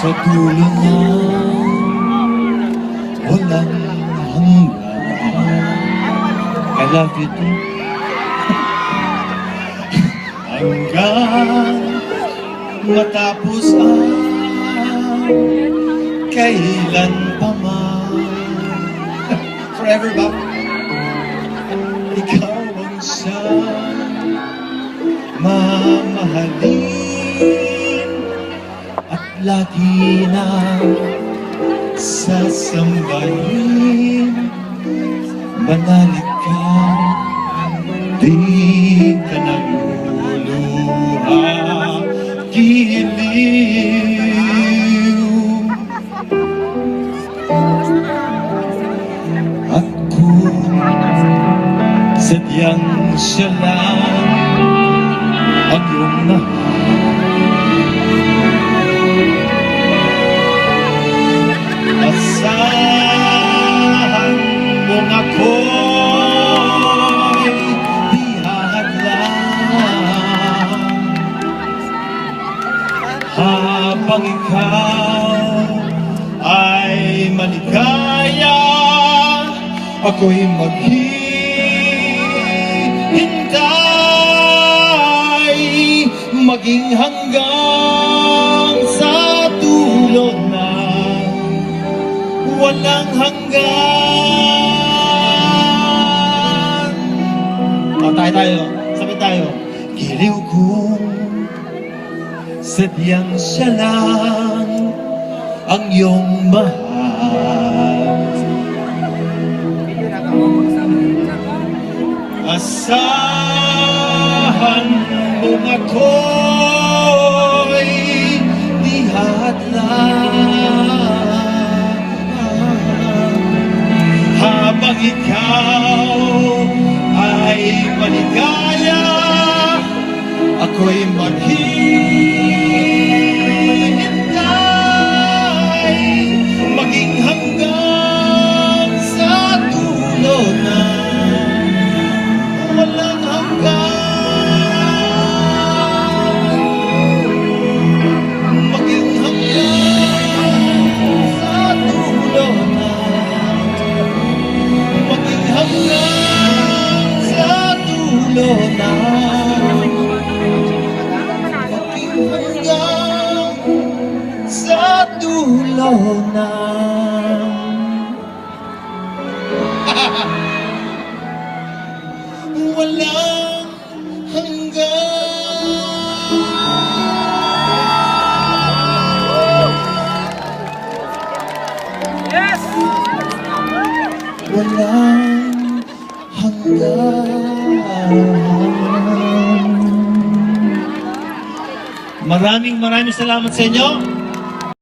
Sa dulo na walang hanggan. I love you too. Hanggang matapos ang kailan pa man. Forever ba? Ikaw ang siyang mamahalin at lagi na sasambahin. Manalig ka, di ka naluluha, giliw. At kung sadyang siya lang ang iyong mahal, asahan mong ako'y di hahadlang. Habang ikaw ay maligaya, ako'y maghihintay, maging hanggang sa dulo na walang hanggan. Tayo, sabay tayo. Giliw kung sadyang siya lang ang iyong mahal, asahan mong ako'y di hadlang. Habang ikaw ay maligaya, ako'y maghihintay, maging hanggang sa dulo na walang hanggan. Maging hanggang sa dulo na, maging hanggang sa dulo na, maging hanggang sa dulo na. Walang hanggan. Yes! Walang hanggan. Maraming salamat sa inyo.